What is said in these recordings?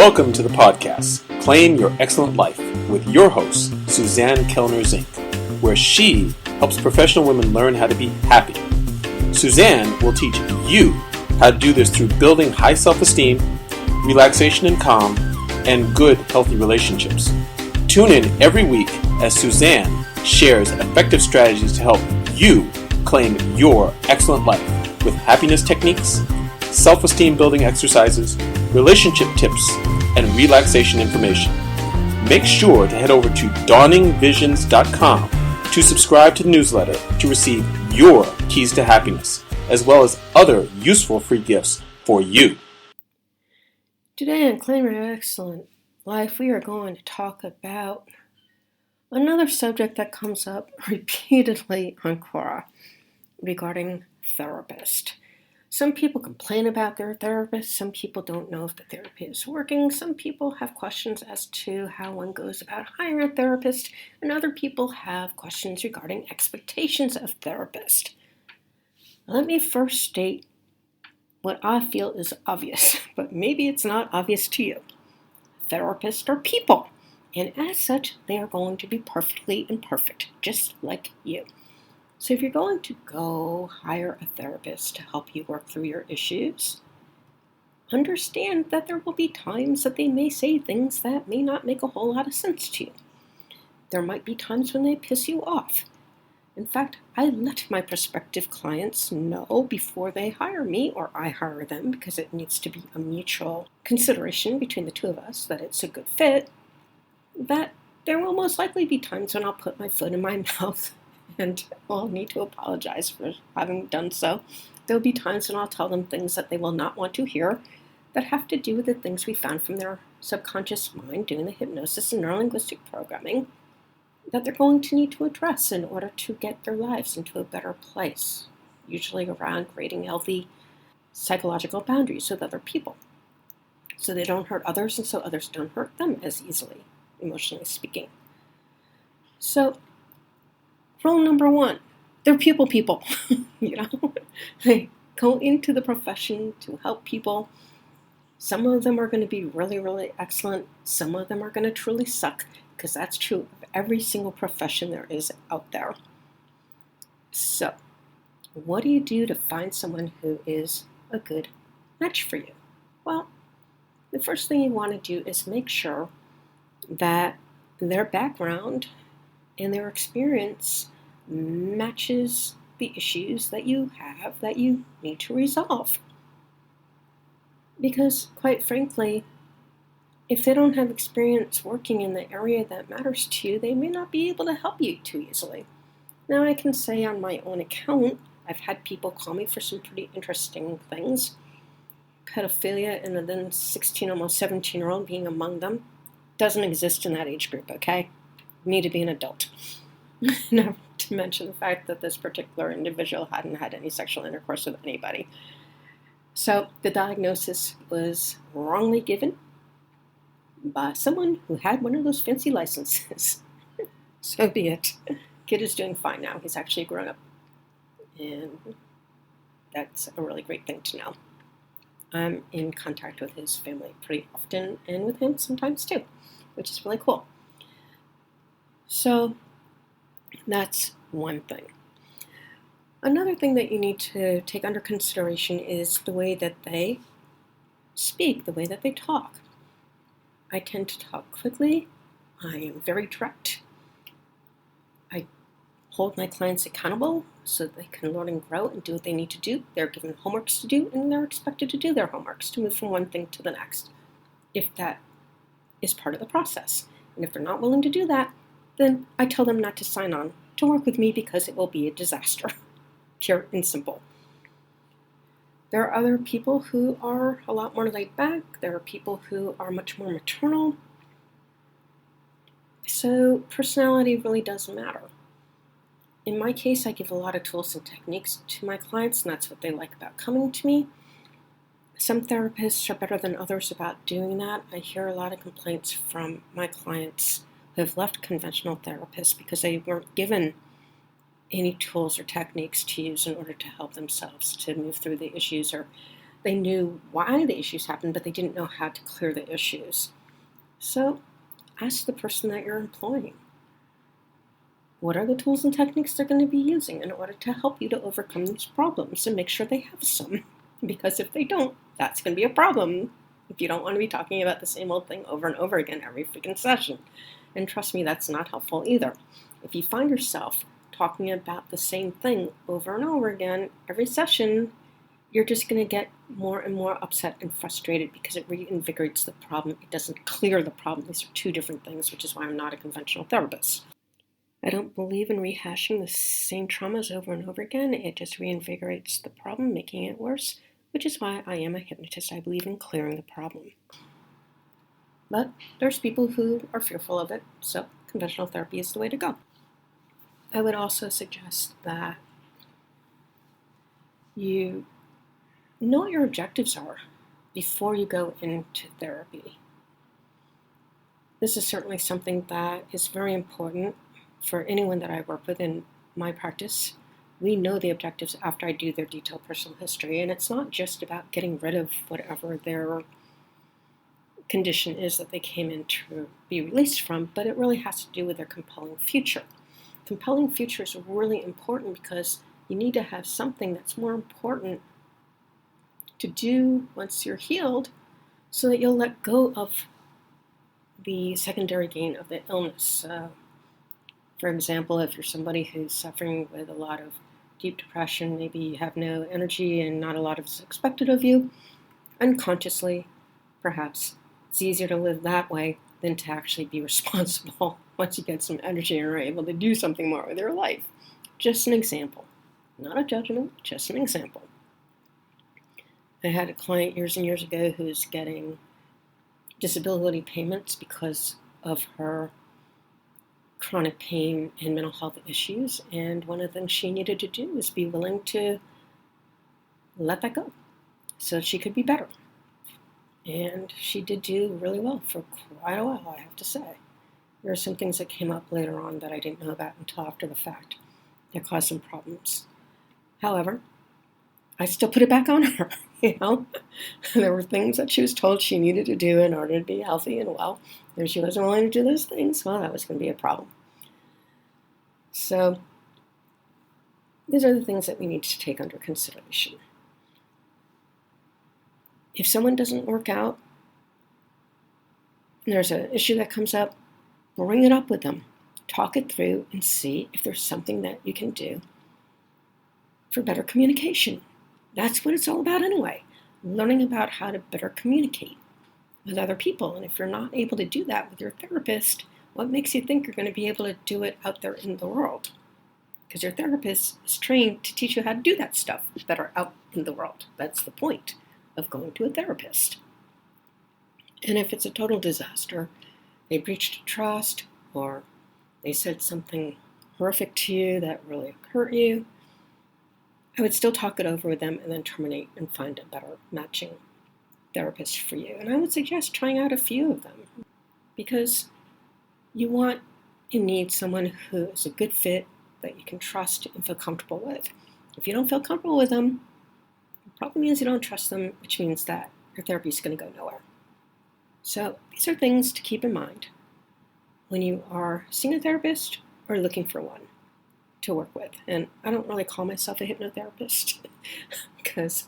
Welcome to the podcast, Claim Your Excellent Life, with your host, Suzanne Kellner-Zinck, where she helps professional women learn how to be happy. Suzanne will teach you how to do this through building high self-esteem, relaxation and calm, and good, healthy relationships. Tune in every week as Suzanne shares effective strategies to help you claim your excellent life with happiness techniques, self-esteem building exercises, relationship tips, and relaxation information. Make sure to head over to dawningvisions.com to subscribe to the newsletter to receive your keys to happiness, as well as other useful free gifts for you. Today on Claim Your Excellent Life, we are going to talk about another subject that comes up repeatedly on Quora regarding therapists. Some people complain about their therapist. Some people don't know if the therapy is working. Some people have questions as to how one goes about hiring a therapist. And other people have questions regarding expectations of therapists. Let me first state what I feel is obvious, but maybe it's not obvious to you. Therapists are people, and as such, they are going to be perfectly imperfect, just like you. So if you're going to go hire a therapist to help you work through your issues, understand that there will be times that they may say things that may not make a whole lot of sense to you. There might be times when they piss you off. In fact, I let my prospective clients know before they hire me or I hire them, because it needs to be a mutual consideration between the two of us that it's a good fit, that there will most likely be times when I'll put my foot in my mouth and I'll need to apologize for having done so. There'll be times when I'll tell them things that they will not want to hear that have to do with the things we found from their subconscious mind doing the hypnosis and neurolinguistic programming that they're going to need to address in order to get their lives into a better place, usually around creating healthy psychological boundaries with other people, so they don't hurt others and so others don't hurt them as easily, emotionally speaking. So, rule number one, they're people. They go into the profession to help people. Some of them are going to be really, really excellent. Some of them are going to truly suck, because that's true of every single profession there is out there. So, what do you do to find someone who is a good match for you? Well, the first thing you want to do is make sure that their background and their experience matches the issues that you have that you need to resolve. Because, quite frankly, if they don't have experience working in the area that matters to you, they may not be able to help you too easily. Now, I can say on my own account, I've had people call me for some pretty interesting things. Pedophilia and the then 16, almost 17-year-old being among them doesn't exist in that age group, okay? You need to be an adult. Not to mention the fact that this particular individual hadn't had any sexual intercourse with anybody. So the diagnosis was wrongly given by someone who had one of those fancy licenses. So be it. Kid is doing fine now. He's actually grown up. And that's a really great thing to know. I'm in contact with his family pretty often, and with him sometimes too, which is really cool. So that's one thing. Another thing that you need to take under consideration is the way that they speak, the way that they talk. I tend to talk quickly. I am very direct. I hold my clients accountable so that they can learn and grow and do what they need to do. They're given homeworks to do, and they're expected to do their homeworks to move from one thing to the next, if that is part of the process. And if they're not willing to do that, then I tell them not to sign on to work with me, because it will be a disaster, pure and simple. There are other people who are a lot more laid back. There are people who are much more maternal. So personality really does matter. In my case, I give a lot of tools and techniques to my clients, and that's what they like about coming to me. Some therapists are better than others about doing that. I hear a lot of complaints from my clients who have left conventional therapists because they weren't given any tools or techniques to use in order to help themselves to move through the issues or They knew why the issues happened, but they didn't know how to clear the issues. So ask the person that you're employing, what are the tools and techniques they're going to be using in order to help you to overcome these problems, and make sure they have some. Because if they don't, that's going to be a problem if you don't want to be talking about the same old thing over and over again every freaking session. And trust me, that's not helpful either. If you find yourself talking about the same thing over and over again every session, you're just going to get more and more upset and frustrated because it reinvigorates the problem. It doesn't clear the problem. These are two different things, which is why I'm not a conventional therapist. I don't believe in rehashing the same traumas over and over again. It just reinvigorates the problem, making it worse, which is why I am a hypnotist. I believe in clearing the problem. But there's people who are fearful of it, so conventional therapy is the way to go. I would also suggest that you know what your objectives are before you go into therapy. This is certainly something that is very important for anyone that I work with in my practice. We know the objectives after I do their detailed personal history, and it's not just about getting rid of whatever their condition is that they came in to be released from, but it really has to do with their compelling future. Compelling future is really important because you need to have something that's more important to do once you're healed so that you'll let go of the secondary gain of the illness. For example, if you're somebody who's suffering with a lot of deep depression, maybe you have no energy and not a lot is expected of you, unconsciously, perhaps, it's easier to live that way than to actually be responsible once you get some energy and are able to do something more with your life. Just an example. Not a judgment, just an example. I had a client years and years ago who's getting disability payments because of her chronic pain and mental health issues, and one of the things she needed to do was be willing to let that go so that she could be better. And she did do really well for quite a while, I have to say. There are some things that came up later on that I didn't know about until after the fact that caused some problems. However, I still put it back on her, There were things that she was told she needed to do in order to be healthy and well. If she wasn't willing to do those things, well, that was going to be a problem. So these are the things that we need to take under consideration. If someone doesn't work out, and there's an issue that comes up, bring it up with them. Talk it through and see if there's something that you can do for better communication. That's what it's all about anyway. Learning about how to better communicate with other people. And if you're not able to do that with your therapist, what makes you think you're going to be able to do it out there in the world? Because your therapist is trained to teach you how to do that stuff better out in the world. That's the point of going to a therapist. And if it's a total disaster, they breached trust, or they said something horrific to you that really hurt you, I would still talk it over with them and then terminate and find a better matching therapist for you. And I would suggest trying out a few of them, because you want and need someone who is a good fit that you can trust and feel comfortable with. If you don't feel comfortable with them, it probably means you don't trust them, which means that your therapy is going to go nowhere. So these are things to keep in mind when you are seeing a therapist or looking for one to work with. And I don't really call myself a hypnotherapist because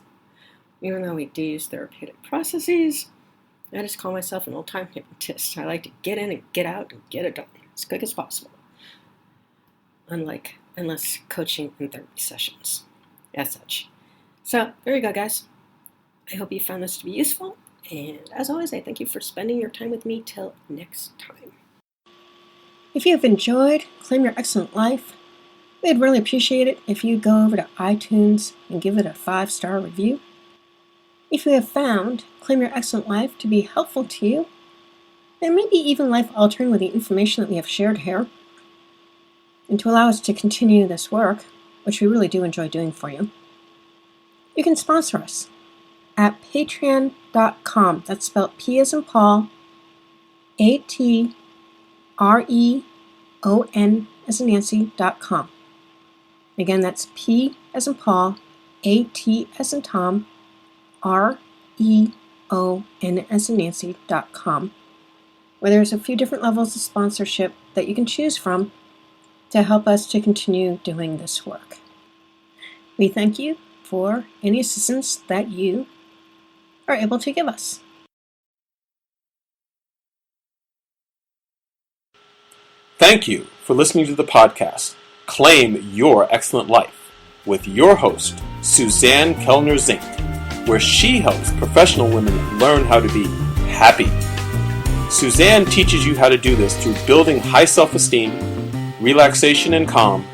even though we do use therapeutic processes, I just call myself an old-time hypnotist. I like to get in and get out and get it done as quick as possible. Unlike endless coaching and therapy sessions as such. So there you go, guys. I hope you found this to be useful. And as always, I thank you for spending your time with me till next time. If you have enjoyed Claim Your Excellent Life, we'd really appreciate it if you go over to iTunes and give it a 5-star review. If you have found Claim Your Excellent Life to be helpful to you, and maybe even life-altering with the information that we have shared here, and to allow us to continue this work, which we really do enjoy doing for you, you can sponsor us at patreon.com. That's spelled P as in Paul, ATREON as in Nancy.com. Again, that's P as in Paul, AT as in Tom, REON.com, where there's a few different levels of sponsorship that you can choose from to help us to continue doing this work. We thank you for any assistance that you are able to give us. Thank you for listening to the podcast, Claim Your Excellent Life, with your host, Suzanne Kellner-Zinck, where she helps professional women learn how to be happy. Suzanne teaches you how to do this through building high self-esteem, relaxation and calm,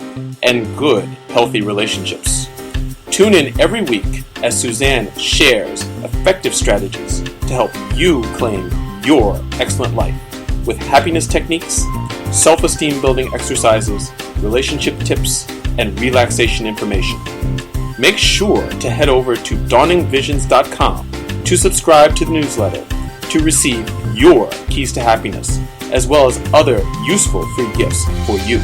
and good, healthy relationships. Tune in every week as Suzanne shares effective strategies to help you claim your excellent life with happiness techniques, self-esteem building exercises, relationship tips, and relaxation information. Make sure to head over to dawningvisions.com to subscribe to the newsletter to receive your keys to happiness, as well as other useful free gifts for you.